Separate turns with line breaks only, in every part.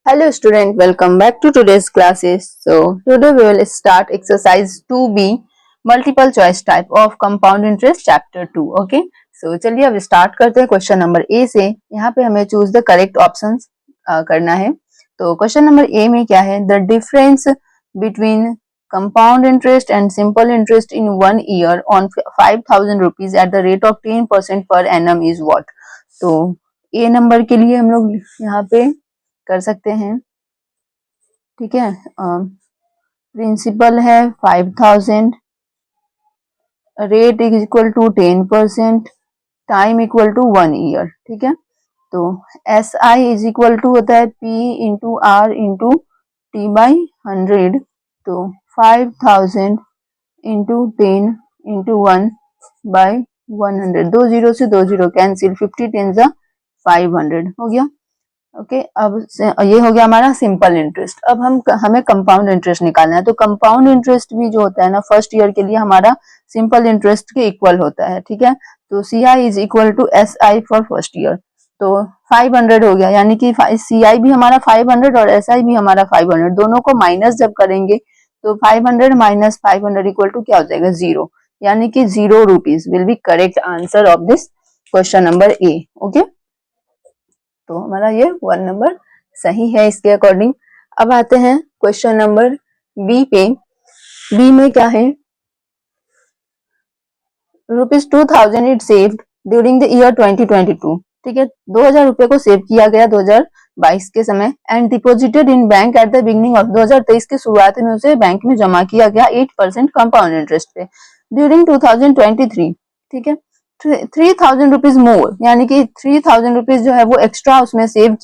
Hello student, welcome back to today's classes. So today we will start exercise 2B multiple choice type of compound interest chapter 2. Okay. So चलिए अब start करते हैं question number A से। यहाँ पे हमें choose the correct option करना है। तो क्वेश्चन नंबर ए में क्या है, the difference between compound interest and simple interest in 1 year on 5,000 rupees at the rate of 10% per annum is what? तो ए नंबर के लिए हम लोग यहाँ पे कर सकते हैं। ठीक है, प्रिंसिपल है 5,000, rate is equal to 10%, time equal to 1 year. ठीक है, तो S I is equal to होता है P into R into T by 100। तो 5,000 इंटू 10 इंटू 1 बाई 100, 2 जीरो से 2 जीरो कैंसिल, 50 10 जा 500 हो गया। ओके, अब ये हो गया हमारा सिंपल इंटरेस्ट। अब हमें कंपाउंड इंटरेस्ट निकालना है। तो कंपाउंड इंटरेस्ट भी जो होता है ना, फर्स्ट ईयर के लिए हमारा सिंपल इंटरेस्ट के इक्वल होता है। ठीक है, तो C I is equal to S I for first year. तो 500 हो गया, यानी कि सी आई भी हमारा 500 और एस आई भी हमारा 500, दोनों को माइनस जब करेंगे तो 500 माइनस 500 इक्वल टू क्या हो जाएगा, 0, यानी कि 0 rupees will be correct answer of this question number A. Okay, तो हमारा ये 1 नंबर सही है इसके अकॉर्डिंग। अब आते हैं क्वेश्चन नंबर बी पे। बी में क्या है, ₹2000 it saved during the year 2022। ठीक है, 2000 रुपए को सेव किया गया 2022 के समय, and deposited in bank at the beginning of 2023 के शुरुआत में उसे बैंक में जमा किया गया 8% कंपाउंड इंटरेस्ट पे ड्यूरिंग 2023। ठीक है, 3,000 रुपीज मोर, यानी कि 3,000 रुपीज जो है वो एक्स्ट्रा उसमें सेव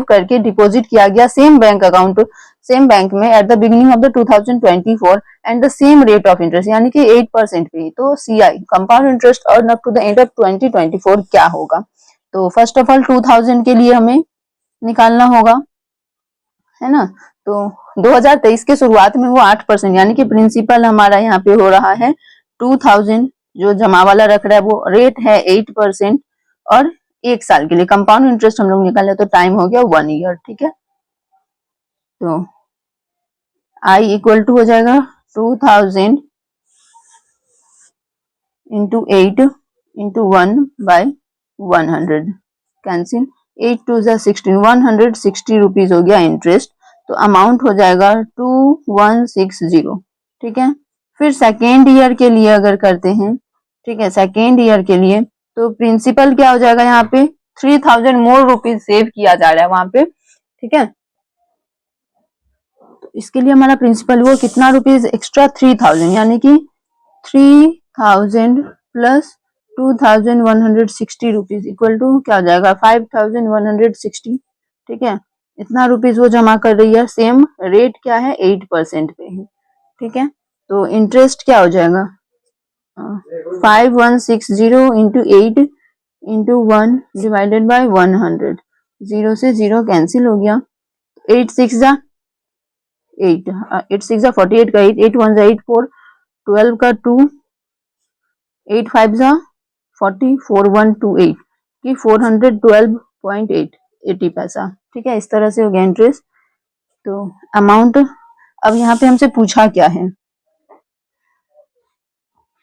करके डिपॉजिट किया गया same bank account, same bank में at the beginning of the 2024 and the same rate of interest, यानी कि 8% पे। तो C I compound interest earn up to the end of 2024 क्या होगा? तो फर्स्ट ऑफ ऑल 2,000 के लिए हमें निकालना होगा, है ना। तो 2023 के शुरुआत में वो 8%, यानी कि प्रिंसिपल हमारा यहाँ पे हो रहा है 2,000, जो जमा वाला रख रहा है वो रेट है 8%, और 1 साल के लिए कंपाउंड इंटरेस्ट हम लोग निकाले तो टाइम हो गया 1 ईयर। ठीक है, तो आई इक्वल टू हो जाएगा 2,000 इंटू 8 इंटू 1 बाय 100, कैंसिल, 8 2 जा 16, 160 रुपीज हो गया इंटरेस्ट। तो अमाउंट हो जाएगा 2160। ठीक है, फिर सेकेंड ईयर के लिए अगर करते हैं, ठीक है, सेकेंड ईयर के लिए तो प्रिंसिपल क्या हो जाएगा, यहाँ पे 3,000 मोर रुपीज सेव किया जा रहा है वहां पे। ठीक है, तो इसके लिए हमारा प्रिंसिपल वो कितना रुपीज एक्स्ट्रा, 3,000, यानी कि 3,000 प्लस 2,160 रुपीज इक्वल टू क्या हो जाएगा, 5,160। ठीक है, इतना रुपीज वो जमा कर रही है, सेम रेट क्या है 8% पे है। ठीक है, तो इंटरेस्ट क्या हो जाएगा, 5160 इंटू 8 इंटू 1 डिवाइडेड बाय 100, 0 से 0 कैंसिल हो गया, 8 6 जा 8, 8 6 जा 48 का 8, 8 1 जा 8 4, 12 का 2, 8 5 जा 40, 4 1 2 8 की 412.80 पैसा। ठीक है, इस तरह से हो गया इंटरेस्ट। तो अमाउंट अब यहाँ पे हमसे पूछा क्या है,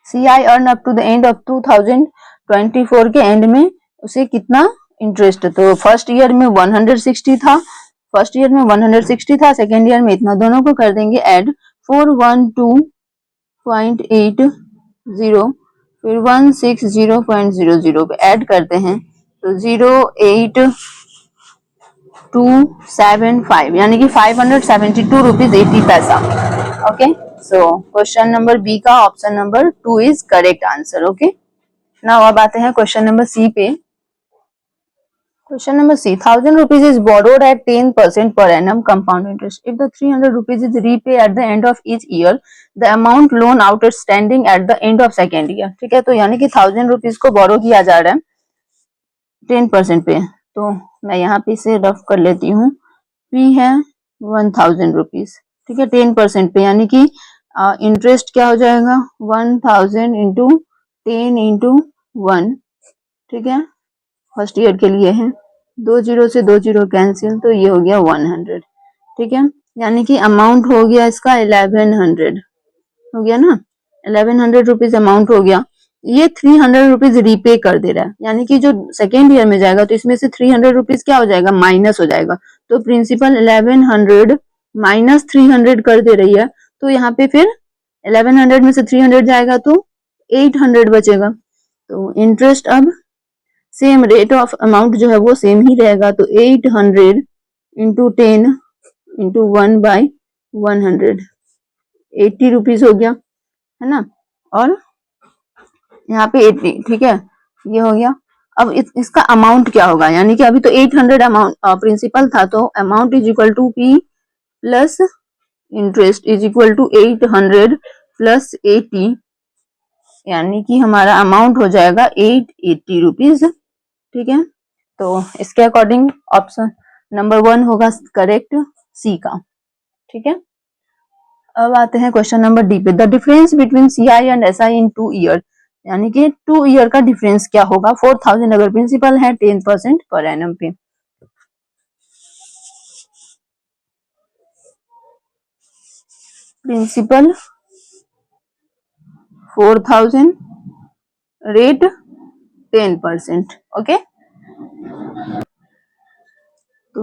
C I earn up to the end of 2024 के एंड में उसे कितना इंटरेस्ट, तो फर्स्ट ईयर में 160 था, फर्स्ट ईयर में 160 था, सेकेंड ईयर में इतना, दोनों को कर देंगे ऐड, 412.80 फिर 160.00 पे ऐड करते हैं तो 08275, यानी कि 572 रुपीज 80 पैसा। Okay, so question number B का option number 2 is correct answer. Okay, now अब आते हैं क्वेश्चन नंबर सी पे। Question number C, 1,000 rupees is borrowed at 10% per annum compound interest. If the 300 rupees is repay at the end of each year, the amount loan outstanding at the end of second year. ठीक है, तो यानी कि 1,000 rupees को बोरो किया जा रहा है 10% पे, तो मैं यहाँ पे इसे रफ कर लेती हूँ, पी है 1,000 रुपीज। ठीक है, 10% पे, यानी कि इंटरेस्ट क्या हो जाएगा 1,000 इंटू 10 इंटू 1। ठीक है, फर्स्ट ईयर के लिए है, 2 जीरो से 2 जीरो कैंसिल, तो ये हो गया 100। ठीक है, यानी कि अमाउंट हो गया इसका 1100 हो गया ना, 1100 रुपीज अमाउंट हो गया। ये 300 रुपीज रीपे कर दे रहा है, यानी कि जो सेकेंड ईयर में जाएगा तो इसमें से 300 रुपीज क्या हो जाएगा, माइनस हो जाएगा। तो प्रिंसिपल 1100 माइनस 300 कर दे रही है, तो यहाँ पे फिर 1100 में से 300 जाएगा तो 800 बचेगा। तो इंटरेस्ट अब सेम रेट ऑफ अमाउंट जो है वो सेम ही रहेगा, तो 800 इंटू 10 इंटू 1/100, 80 रुपीज हो गया, है ना। और यहाँ पे 80, ठीक है, ये हो गया। अब इसका अमाउंट क्या होगा, यानी कि अभी तो 800 अमाउंट प्रिंसिपल था, तो amount is equal to P plus interest is equal to 800 plus 80, यानी कि हमारा अमाउंट हो जाएगा 880 रुपीज। ठीक है, तो इसके अकॉर्डिंग ऑप्शन नंबर 1 होगा करेक्ट, सी का। ठीक है, अब आते हैं क्वेश्चन नंबर डी पे। The difference between CI and SI in 2 year, यानी कि 2 ईयर का डिफरेंस क्या होगा। 4000 अगर प्रिंसिपल है, 10% पर एनम पे। Principal 4000, rate 10%। ओके, तो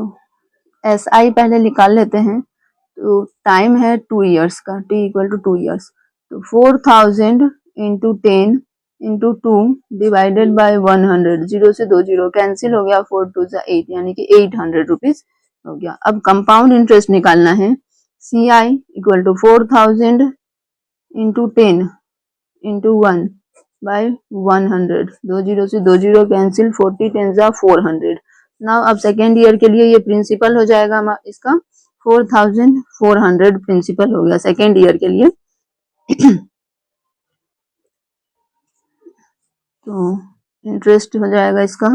SI पहले निकाल लेते हैं। तो टाइम है 2 ईयर्स का, T इक्वल टू 2 ईयर्स, तो 4000 इंटू 10 इंटू 2 डिवाइडेड बाय 100, 0 से 2 जीरो कैंसिल हो गया, 4 2 जा 8, यानी कि 800 रुपीज हो गया। अब कंपाउंड इंटरेस्ट निकालना है। CI equal to 4000 into 10 into 1 by 100, 2 zero से 2 जीरो कैंसिल, 40 10 जा 400। नाउ अब सेकेंड ईयर के लिए ये प्रिंसिपल हो जाएगा इसका 4400 प्रिंसिपल हो गया सेकेंड ईयर के लिए। तो इंटरेस्ट हो जाएगा इसका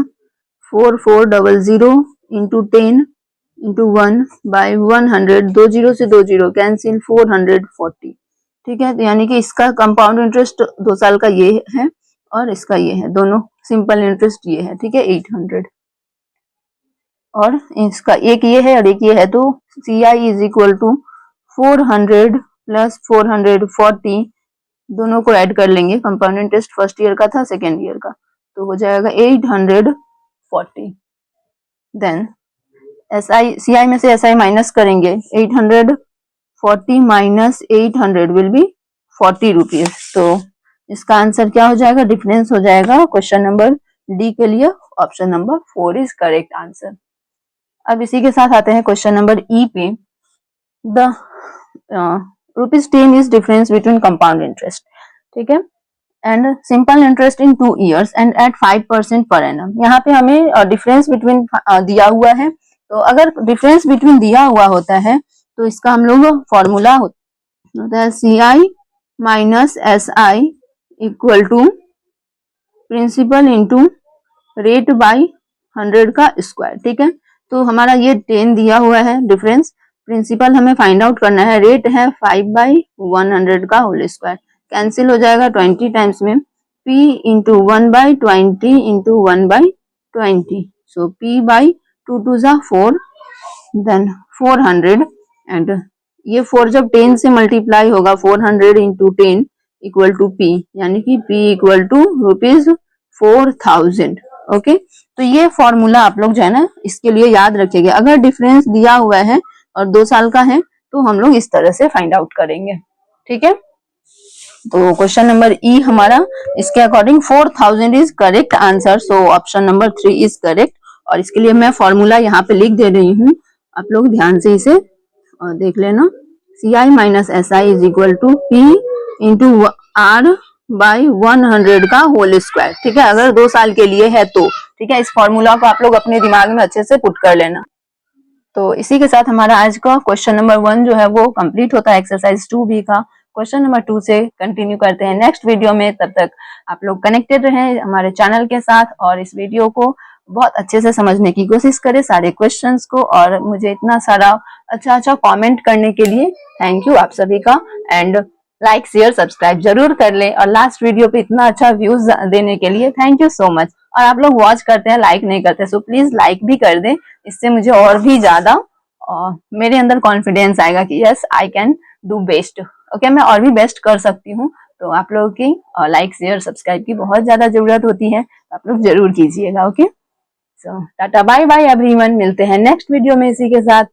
4400 इंटू 10 इंटू 1 बाय 100, 2 जीरो से 2 जीरो कैंसिल, 440। ठीक है, तो यानी कि इसका कंपाउंड इंटरेस्ट 2 साल का ये है और इसका ये है, दोनों सिंपल इंटरेस्ट ये है। ठीक है, 800 और इसका एक ये है और एक ये है, तो CI is equal to 400 plus 440, दोनों को ऐड कर लेंगे। कंपाउंड इंटरेस्ट फर्स्ट ईयर का था, सेकेंड ईयर का, तो हो जाएगा 840। देन CI में से SI माइनस करेंगे, 840 माइनस 800 विल बी 40 रुपीज। तो इसका आंसर क्या हो जाएगा, डिफरेंस हो जाएगा क्वेश्चन नंबर डी के लिए, option number 4 is correct answer. अब इसी के साथ आते हैं क्वेश्चन नंबर ई पे। The ₹10 is difference between compound interest, ठीक है, and simple interest in 2 years and at 5% per annum. यहाँ पे हमें डिफरेंस बिटवीन दिया हुआ है, तो अगर डिफरेंस बिटवीन दिया हुआ होता है तो इसका हम लोग फॉर्मूला होता है CI minus SI equal to principal into rate by 100 का स्क्वायर। ठीक है, तो हमारा ये 10 दिया हुआ है डिफरेंस, प्रिंसिपल हमें फाइंड आउट करना है, रेट है 5/100 का होल स्क्वायर, कैंसिल हो जाएगा 20 टाइम्स में, P into 1/20 into 1/20, so P by 2 2 जा 4, देन 400, एंड ये 4 जब 10 से मल्टीप्लाई होगा 400 इंटू 10 इक्वल टू P, यानी कि P इक्वल टू ₹4000। ओके, तो ये फॉर्मूला आप लोग जो है ना इसके लिए याद रखिएगा। अगर डिफरेंस दिया हुआ है और 2 साल का है तो हम लोग इस तरह से फाइंड आउट करेंगे। ठीक है, तो क्वेश्चन नंबर ई हमारा इसके according 4000 is correct answer, so option number 3 is correct. और इसके लिए मैं फॉर्मूला यहाँ पे लिख दे रही हूँ, आप लोग ध्यान से इसे देख लेना। CI minus SI is equal to P into R by 100 का होल स्क्वायर। ठीक है, अगर 2 साल के लिए है तो ठीक है, इस फॉर्मूला को आप लोग अपने दिमाग में अच्छे से पुट कर लेना। तो इसी के साथ हमारा आज का क्वेश्चन नंबर 1 जो है वो कंप्लीट होता है एक्सरसाइज 2B का। क्वेश्चन नंबर 2 से कंटिन्यू करते हैं नेक्स्ट वीडियो में। तब तक आप लोग कनेक्टेड रहें हमारे चैनल के साथ और इस वीडियो को बहुत अच्छे से समझने की कोशिश करें सारे क्वेश्चंस को, और मुझे इतना सारा अच्छा कमेंट करने के लिए थैंक यू आप सभी का। एंड लाइक शेयर सब्सक्राइब जरूर कर लें, और लास्ट वीडियो पे इतना अच्छा व्यूज देने के लिए थैंक यू सो मच। और आप लोग वॉच करते हैं, लाइक नहीं करते, सो प्लीज लाइक भी कर दें। इससे मुझे और भी ज्यादा मेरे अंदर कॉन्फिडेंस आएगा कि yes I can do best. Okay, मैं और भी बेस्ट कर सकती हूँ। तो आप लोगों की लाइक शेयर सब्सक्राइब की बहुत ज्यादा जरूरत होती है, तो आप लोग जरूर कीजिएगा। ओके, सो टाटा बाय बाय एवरीवन, मिलते हैं नेक्स्ट वीडियो में इसी के साथ।